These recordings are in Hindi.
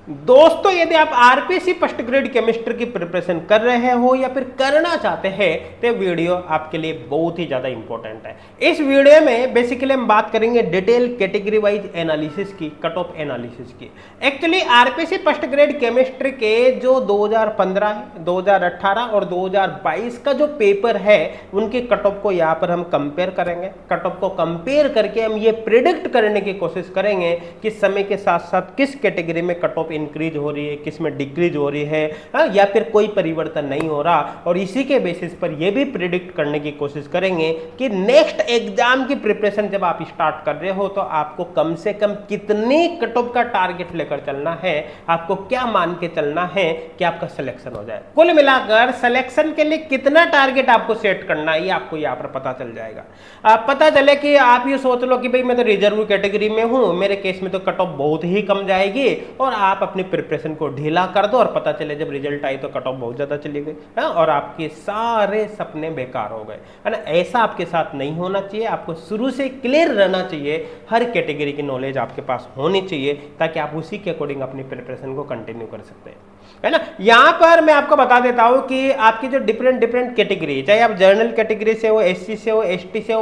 दोस्तों यदि आप आरपीसी फर्स्ट ग्रेड केमिस्ट्री की प्रिपरेशन कर रहे हो या फिर करना चाहते हैं तो वीडियो आपके लिए बहुत ही ज्यादा इंपॉर्टेंट है। इस वीडियो में बेसिकली हम बात करेंगे डिटेल कैटेगरी वाइज एनालिसिस की, कट ऑफ एनालिसिस की। Actually RPC first grade chemistry के जो 2015 है, 2018 और 2022 का जो पेपर है उनके कट ऑफ को यहाँ पर हम कंपेयर करेंगे। कट ऑफ को कंपेयर करके हम ये प्रिडिक्ट करने की कोशिश करेंगे कि समय के साथ साथ किस कैटेगरी में कट ऑफ इंक्रीज हो रही है, किस में डिक्रीज हो रही है, या फिर कोई परिवर्तन नहीं हो रहा। और इसी के बेसिस पर यह भी प्रिडिक्ट करने की कोशिश करेंगे कि नेक्स्ट एग्जाम की प्रिपरेशन जब आप स्टार्ट कर रहे हो तो आपको कम से कम कितनी कट ऑफ का टारगेट लेकर चलना है, आपको क्या मान के चलना है कि आपका सिलेक्शन हो जाए। कुल मिलाकर सिलेक्शन के लिए कितना टारगेट आपको सेट करना है ये आपको यहाँ पर पता चल जाएगा। पता चले कि आप ये सोच लो कि भाई मैं तो रिजर्व कैटेगरी में हूं, मेरे केस में तो कट ऑफ बहुत ही कम जाएगी, और आप अपनी प्रिपरेशन को ढीला कर दो और पता चले जब रिजल्ट आई तो कट ऑफ बहुत ज्यादा चली गई और आपके सारे सपने बेकार हो गए, है ना। ऐसा आपके साथ नहीं होना चाहिए। आपको शुरू से क्लियर रहना चाहिए, हर कैटेगरी की नॉलेज आपके पास होनी चाहिए ताकि आप उसी के अकॉर्डिंग अपनी प्रिपरेशन को कंटिन्यू कर सकते हैं, है ना। यहां पर मैं आपको बता देता हूं कि आपकी जो डिफरेंट कैटेगरी, चाहे आप जर्नल कैटेगरी से हो, एससी से हो, एसटी से हो,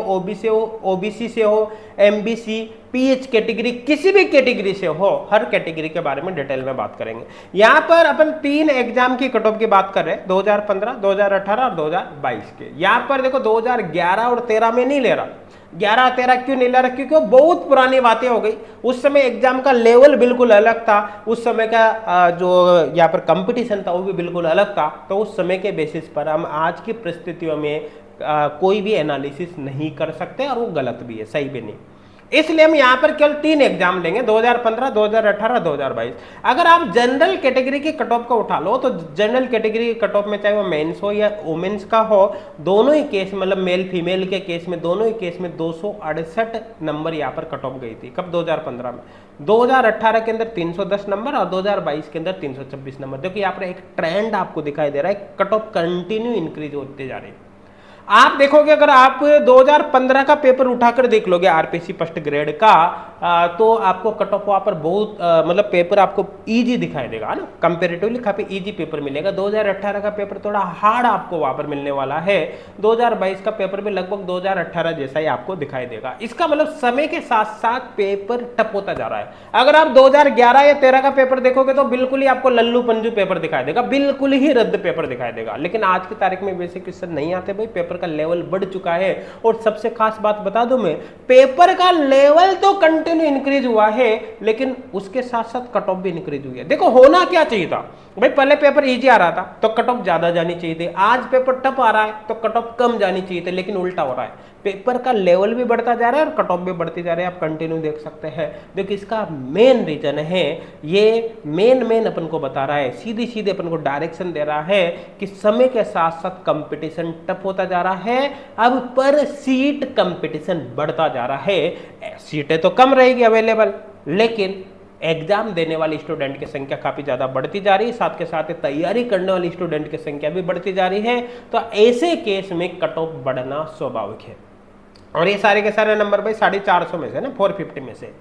ओबीसी से हो, एमबीसी, पीएच कैटेगरी, किसी भी कैटेगरी से हो, हर कैटेगरी के बारे में डिटेल में बात करेंगे। यहां पर अपन 3 एग्जाम की कट ऑफ की बात कर रहे हैं, 2015, 2018 और 2022 के। यहां पर देखो 2011 और 13 में नहीं ले रहा। 11 13 क्यों नहीं ले रहा? क्योंकि वो बहुत पुरानी बातें हो गई। उस समय एग्जाम का लेवल बिल्कुल अलग था, उस समय का जो यहाँ पर कंपटीशन था वो भी बिल्कुल अलग था। तो उस समय के बेसिस पर हम आज की परिस्थितियों में कोई भी एनालिसिस नहीं कर सकते और वो गलत भी है, सही भी नहीं। इसलिए हम यहां पर केवल 3 एग्जाम लेंगे, 2015, 2018, 2022। अगर आप जनरल कैटेगरी की कट ऑफ को उठा लो तो जनरल कैटेगरी की कट ऑफ में चाहे वो मेंस हो या वुमेन्स का हो, दोनों ही केस मतलब मेल फीमेल के केस में, दोनों ही केस में 268 नंबर यहां पर कट ऑफ गई थी। कब? 2015 में। 2018 के अंदर 310 नंबर और 2022 के अंदर 326 नंबर। देखिए यहाँ पर एक ट्रेंड आपको दिखाई दे रहा है, कट ऑफ कंटिन्यू इंक्रीज होते जा रही है। आप देखोगे अगर आप 2015 का पेपर उठाकर देख लोगे आरपीसी फर्स्ट ग्रेड का, तो आपको कट ऑफ वहां पर बहुत मतलब पेपर आपको इजी दिखाई देगा, है ना। कंपेरेटिवली काफी इजी पेपर मिलेगा। 2018 का पेपर थोड़ा हार्ड आपको वहां पर मिलने वाला है। 2022 का पेपर भी लगभग 2018 जैसा ही आपको दिखाई देगा। इसका मतलब समय के साथ साथ पेपर टफ होता जा रहा है। अगर आप 2011 या 13 का पेपर देखोगे तो बिल्कुल ही आपको लल्लू पंजू पेपर दिखाई देगा, बिल्कुल ही रद्द पेपर दिखाई देगा। लेकिन आज की तारीख में वैसे क्वेश्चन नहीं आते भाई, पेपर का लेवल बढ़ चुका है। और सबसे खास बात बता दूं मैं, पेपर का लेवल तो कंटिन्यू इंक्रीज हुआ है लेकिन उसके साथ साथ कट ऑफ भी इंक्रीज हुई है। देखो होना क्या चाहिए था भाई, पहले पेपर इजी आ रहा था तो कट ऑफ ज्यादा जानी चाहिए थी। आज पेपर टफ आ रहा है तो कट ऑफ कम जानी चाहिए थी, लेकिन उल्टा हो रहा है। पेपर का लेवल भी बढ़ता जा रहा है और कट ऑफ भी बढ़ती जा रही है। आप कंटिन्यू देख सकते हैं। देखिए इसका मेन रीजन है, ये मेन अपन को बता रहा है, सीधी सीधे अपन को डायरेक्शन दे रहा है कि समय के साथ साथ कंपटीशन टफ होता जा रहा है। अब पर सीट कंपटीशन बढ़ता जा रहा है। सीटें तो कम रहेगी अवेलेबल, लेकिन एग्जाम देने वाले स्टूडेंट की संख्या काफी ज्यादा बढ़ती जा रही है, साथ के साथ तैयारी करने वाले स्टूडेंट की संख्या भी बढ़ती जा रही है। तो ऐसे केस में कट ऑफ बढ़ना स्वाभाविक है। और ये सारे के सारे नंबर भाई 450 में से ना, 450 में से।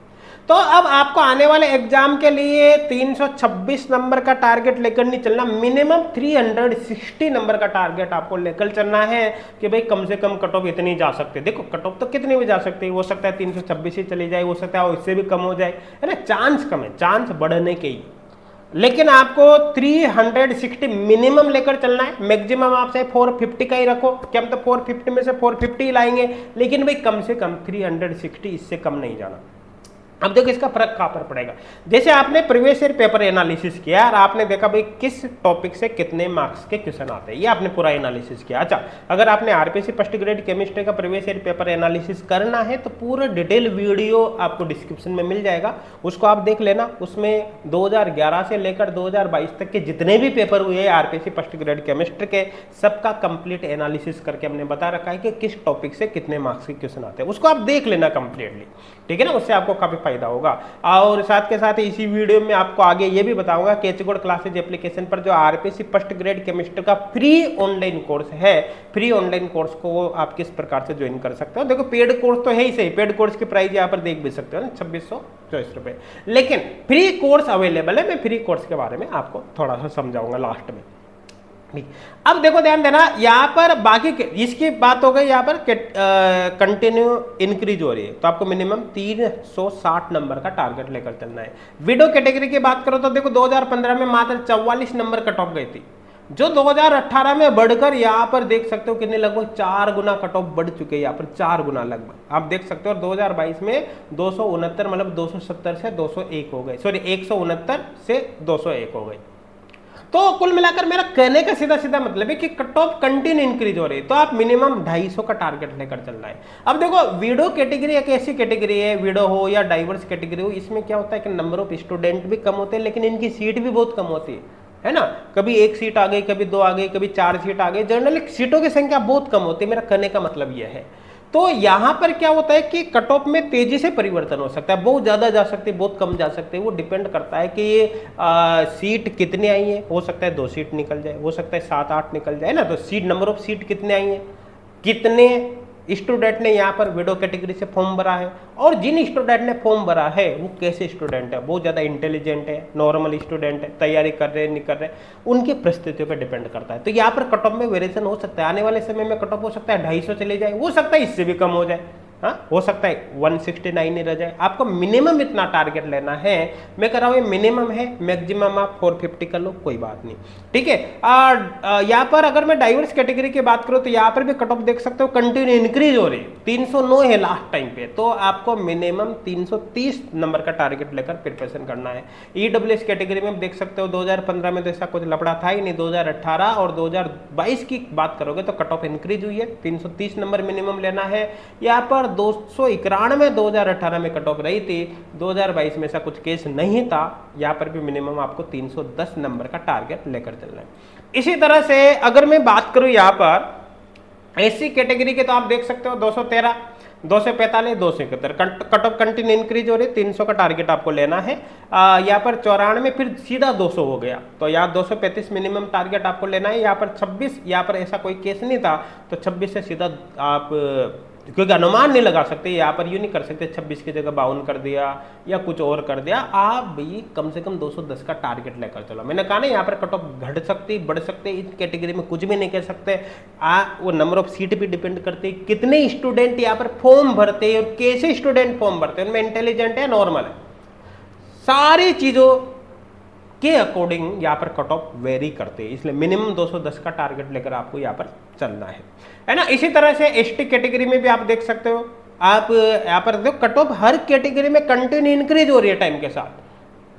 तो अब आपको आने वाले एग्जाम के लिए 326 नंबर का टारगेट लेकर नहीं चलना, मिनिमम 360 नंबर का टारगेट आपको लेकर चलना है कि भाई कम से कम कट ऑफ इतनी जा सकते हैं। देखो कट ऑफ तो कितनी भी जा सकती है, हो सकता है 326 ही चली जाए, हो सकता है इससे भी कम हो जाए, है ना। चांस कम है, चांस बढ़ने के ही, लेकिन आपको 360 मिनिमम लेकर चलना है। मैक्सिमम आप चाहे 450 का ही रखो कि हम तो 450 में से 450 ही लाएंगे, लेकिन भाई कम से कम 360, इससे कम नहीं जाना। अब देखो इसका फर्क कहां पर पड़ेगा। जैसे आपने प्रीवियस ईयर पेपर एनालिसिस किया और आपने देखा भाई किस टॉपिक से कितने मार्क्स के क्वेश्चन आते हैं, ये आपने पूरा एनालिसिस किया। अच्छा, अगर आपने आरपीसी फर्स्ट ग्रेड केमिस्ट्री का प्रीवियस ईयर पेपर एनालिसिस करना है तो पूरा डिटेल वीडियो आपको डिस्क्रिप्शन में मिल जाएगा, उसको आप देख लेना। उसमें 2011 से लेकर 2022 तक के जितने भी पेपर हुए आरपीसी फर्स्ट ग्रेड केमिस्ट्री के, सबका कंप्लीट एनालिसिस करके हमने बता रखा है कि किस टॉपिक से कितने मार्क्स के क्वेश्चन आते हैं। उसको आप देख लेना कंप्लीटली, ठीक है ना। उससे आपको काफी फायदा होगा। और साथ के साथ इसी वीडियो में आपको आगे ये भी बताऊंगा कि एचगोड क्लासेज एप्लीकेशन पर जो आरपीसी फर्स्ट ग्रेड केमिस्ट्री का फ्री ऑनलाइन कोर्स है, फ्री ऑनलाइन कोर्स को आप किस प्रकार से ज्वाइन कर सकते हो। देखो पेड कोर्स तो है ही सही, पेड कोर्स की प्राइस यहाँ पर देख भी सकते हो 2624 रुपए, लेकिन फ्री कोर्स अवेलेबल है। मैं फ्री कोर्स के बारे में आपको थोड़ा सा समझाऊंगा लास्ट में। अब देखो ध्यान देना, यहां पर बाकी इसकी बात हो गई, यहां पर कंटिन्यू इंक्रीज हो रही है, तो आपको मिनिमम 360 नंबर का टारगेट लेकर चलना है। विडो कैटेगरी की बात करो तो देखो 2015 में मात्र 44 नंबर कट ऑफ गई थी, जो 2018 में बढ़कर यहां पर देख सकते हो कितने, लगभग 4 गुना कट ऑफ बढ़ चुके हैं, यहां पर 4 गुना लगभग आप देख सकते हो। और 2022 में 269 मतलब 270 से 201 हो गए, सॉरी 169 से 201 हो गई। तो कुल मिलाकर मेरा कहने का सीधा सीधा मतलब है कि कट ऑफ कंटिन्यू इंक्रीज हो रही है, तो आप मिनिमम 250 का टारगेट लेकर चलना है। अब देखो वीडो कैटेगरी एक ऐसी कैटेगरी है, वीडो हो या डाइवर्स कैटेगरी हो, इसमें क्या होता है कि नंबर ऑफ स्टूडेंट भी कम होते हैं, लेकिन इनकी सीट भी बहुत कम होती है ना। कभी 1 सीट आ गई, कभी 2 आ गई, कभी 4 सीट आ गई, जनरली सीटों की संख्या बहुत कम होती है। मेरा कहने का मतलब यह है, तो यहां पर क्या होता है कि कट ऑफ में तेजी से परिवर्तन हो सकता है, बहुत ज्यादा जा सकती है, बहुत कम जा सकती है, वो डिपेंड करता है कि ये सीट कितनी आई है। हो सकता है 2 सीट निकल जाए, हो सकता है 7-8 निकल जाए ना, तो सीट नंबर ऑफ सीट कितने आई है, कितने स्टूडेंट ने यहाँ पर विडो कैटेगरी से फॉर्म भरा है, और जिन स्टूडेंट ने फॉर्म भरा है वो कैसे स्टूडेंट है, बहुत ज़्यादा इंटेलिजेंट है, नॉर्मल स्टूडेंट है, तैयारी कर रहे हैं नहीं कर रहे, उनकी परिस्थितियों पर डिपेंड करता है। तो यहाँ पर कट ऑफ में वेरिएशन हो सकता है, आने वाले समय में कट ऑफ हो सकता है 250 चले जाए, हो सकता है इससे भी कम हो जाए, हाँ हो सकता है 169 ही रह जाए। आपको मिनिमम इतना टारगेट लेना है, मैं कह रहा हूँ ये मिनिमम है, मैक्सिमम आप 450 कर लो, कोई बात नहीं, ठीक है। यहाँ पर अगर मैं डाइवर्स कैटेगरी की बात करूँ तो यहाँ पर भी कट ऑफ देख सकते हो कंटिन्यू इंक्रीज हो रही है, 309 है लास्ट टाइम पे, तो आपको मिनिमम 330 नंबर का टारगेट लेकर प्रिपरेशन करना है। ईडब्ल्यूएस कैटेगरी में देख सकते हो 2015 में तो ऐसा कुछ लफड़ा था ही नहीं, 2018 और 2022 की बात करोगे तो कट ऑफ इंक्रीज हुई है, 330 नंबर मिनिमम लेना है। यहाँ पर 291 2018 में कट ऑफ रही थी, 2022 में ऐसा कुछ केस नहीं था, यहां पर भी मिनिमम आपको 310 नंबर का टारगेट लेकर चलना है। इसी तरह से अगर मैं बात करूं यहां पर एससी कैटेगरी के, तो आप देख सकते हो 213 245 271 कट ऑफ कंटिन्यू इंक्रीज हो रही है, 300 का टारगेट आपको लेना है। यहाँ पर 94 फिर सीधा 200 हो गया, तो यहाँ 235 मिनिमम टारगेट आपको लेना है। यहाँ पर 26, यहाँ पर ऐसा कोई केस नहीं था, तो 26 से सीधा आप, क्योंकि अनुमान नहीं लगा सकते, यहाँ पर यूँ नहीं कर सकते 26 की जगह 52 कर दिया या कुछ और कर दिया, आप भी कम से कम 210 का टारगेट लेकर चलो। मैंने कहा ना यहाँ पर कट ऑफ घट सकती, बढ़ सकते, इस कैटेगरी में कुछ भी नहीं कह सकते। वो नंबर ऑफ सीट भी डिपेंड करते, कितने स्टूडेंट यहाँ पर फॉर्म भरते हैं और कैसे स्टूडेंट फॉर्म भरते हैं, उनमें इंटेलिजेंट है नॉर्मल है, सारी चीज़ों के अकॉर्डिंग यहाँ पर कट ऑफ वेरी करते हैं, इसलिए मिनिमम 210 का टारगेट लेकर आपको यहाँ पर चलना है ना। इसी तरह से एसटी कैटेगरी में भी आप देख सकते हो, आप यहाँ पर देखो कट ऑफ हर कैटेगरी में कंटिन्यू इंक्रीज हो रही है टाइम के साथ,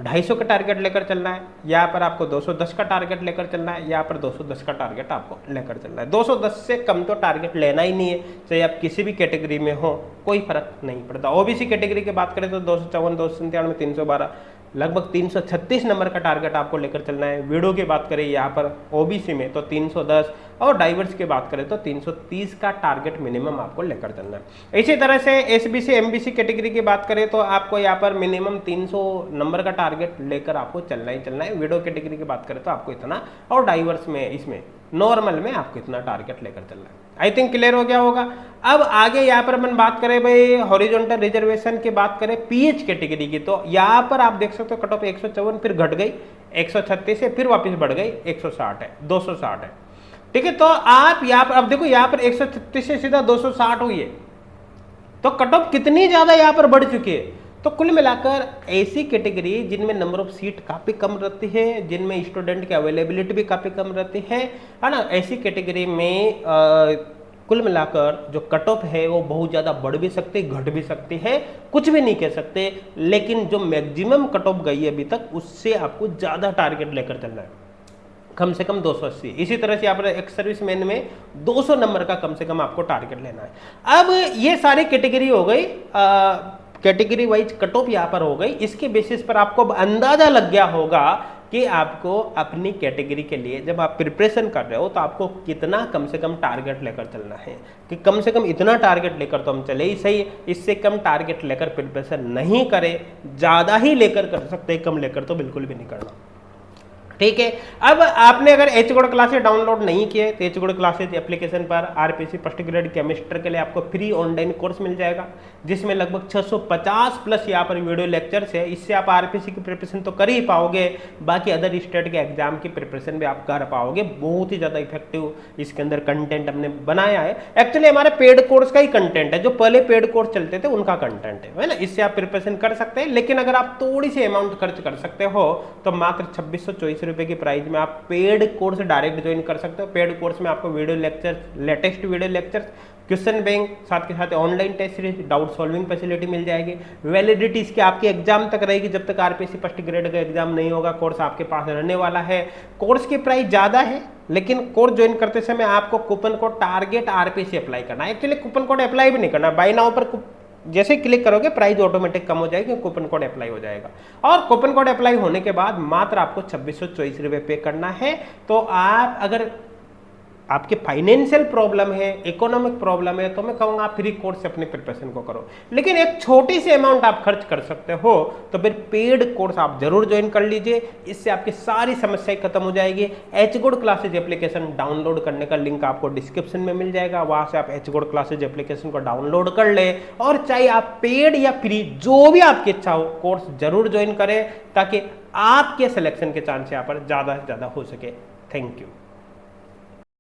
250 का टारगेट लेकर चलना है। यहाँ पर आपको 210 का टारगेट लेकर चलना है, यहाँ पर 210 का टारगेट आपको लेकर चलना है। 210 से कम तो टारगेट लेना ही नहीं है, चाहे आप किसी भी कैटेगरी में हो, कोई फर्क नहीं पड़ता। ओबीसी कैटेगरी की बात करें तो 254 297 312 लगभग 336 नंबर का टारगेट आपको लेकर चलना है। विडो की बात करें यहाँ पर ओबीसी में तो 310, और डाइवर्स की बात करें तो 330 का टारगेट मिनिमम आपको लेकर चलना है। इसी तरह से एसबीसी एमबीसी कैटेगरी की बात करें तो आपको यहाँ पर मिनिमम 300 नंबर का टारगेट लेकर आपको चलना ही चलना है। विडो कैटेगरी की बात करें तो आपको इतना, और डाइवर्स में इसमें नॉर्मल में आपको इतना टारगेट लेकर चलना है। आई थिंक क्लियर हो गया होगा। अब आगे यहाँ पर अपन बात करें भाई हॉरिजॉन्टल रिजर्वेशन की बात करें पीएच कैटेगरी की, तो यहाँ पर आप देख सकते हो कट ऑफ 154 फिर घट गई 136 से, फिर वापस बढ़ गई 160 है, 260 है, ठीक है। तो आप यहाँ पर अब देखो यहाँ पर 136 से सीधा 260 हुई है, तो कट ऑफ कितनी ज्यादा यहाँ पर बढ़ चुकी है। तो कुल मिलाकर ऐसी कैटेगरी जिनमें नंबर ऑफ सीट काफी कम रहती है, जिनमें स्टूडेंट की अवेलेबिलिटी भी काफी कम रहती है ना, ऐसी कैटेगरी में कुल मिलाकर जो कट ऑफ है वो बहुत ज्यादा बढ़ भी सकती है, घट भी सकती है, कुछ भी नहीं कह सकते, लेकिन जो मैक्सिमम कट ऑफ गई है अभी तक उससे आपको ज्यादा टारगेट लेकर चलना है, कम से कम 280। इसी तरह से यहाँ पर एक सर्विसमैन में 200 नंबर का कम से कम आपको टारगेट लेना है। अब ये सारी कैटेगरी हो गई, कैटेगरी वाइज कट ऑफ यहाँ पर हो गई। इसके बेसिस पर आपको अब अंदाजा लग गया होगा कि आपको अपनी कैटेगरी के लिए जब आप प्रिपरेशन कर रहे हो तो आपको कितना कम से कम टारगेट लेकर चलना है, कि कम से कम इतना टारगेट लेकर तो हम चले ही सही, इससे कम टारगेट लेकर प्रिपरेशन नहीं करें। ज़्यादा ही लेकर कर सकते हैं, कम लेकर तो बिल्कुल भी नहीं करना, ठीक है। अब आपने अगर एच गुड क्लासेस डाउनलोड नहीं किए तो एच गुड क्लासेस एप्लीकेशन पर आरपीसी फर्स्ट ग्रेड केमिस्ट्री के लिए आपको फ्री ऑनलाइन कोर्स मिल जाएगा, जिसमें लगभग 650 प्लस यहाँ पर वीडियो लेक्चर्स है। इससे आप आरपीसी की प्रिपरेशन तो कर ही पाओगे, बाकी अदर स्टेट के एग्जाम की प्रिपरेशन भी आप कर पाओगे। बहुत ही ज़्यादा इफेक्टिव इसके अंदर कंटेंट हमने बनाया है। एक्चुअली हमारे पेड कोर्स का ही कंटेंट है, जो पहले पेड कोर्स चलते थे उनका कंटेंट है ना। इससे आप प्रिपरेशन कर सकते हैं, लेकिन अगर आप थोड़ी सी अमाउंट खर्च कर सकते हो तो मात्र 2624 रुपए की प्राइस में आप पेड कोर्स डायरेक्ट ज्वाइन कर सकते हो। पेड कोर्स में आपको video lecture, latest video lectures, question bank, साथ के साथ online test series, doubt solving facility मिल जाएगी। वैलिडिटी इसकी आपके एग्जाम तक रहेगी, जब तक आरपीसी फर्स्ट ग्रेड का एग्जाम नहीं होगा कोर्स आपके पास रहने वाला है। कोर्स की प्राइस ज़्यादा है, लेकिन कोर्स ज्वाइन करते समय आपको coupon code target RPC apply करना है। एक्चुअली कूपन कोड अप्लाई भी नहीं करना, बाय नाउ पर जैसे क्लिक करोगे प्राइस ऑटोमेटिक कम हो जाएगी, कूपन कोड अप्लाई हो जाएगा। और कूपन कोड अप्लाई होने के बाद मात्र आपको 2624 रुपये पे करना है। तो आप अगर आपके फाइनेंशियल प्रॉब्लम है, इकोनॉमिक प्रॉब्लम है, तो मैं कहूँगा आप फ्री कोर्स से अपनी प्रिपरेशन को करो। लेकिन एक छोटी सी अमाउंट आप खर्च कर सकते हो तो फिर पेड कोर्स आप जरूर ज्वाइन कर लीजिए, इससे आपकी सारी समस्याएं खत्म हो जाएगी। H good classes application download करने का लिंक आपको डिस्क्रिप्शन में मिल जाएगा, वहां से आप एच गुड क्लासेज एप्लीकेशन को डाउनलोड कर ले, और चाहे आप पेड या फ्री जो भी आपकी इच्छा हो कोर्स जरूर ज्वाइन करें, ताकि आपके सिलेक्शन के चांस यहाँ पर ज़्यादा से ज़्यादा हो सके। Thank you.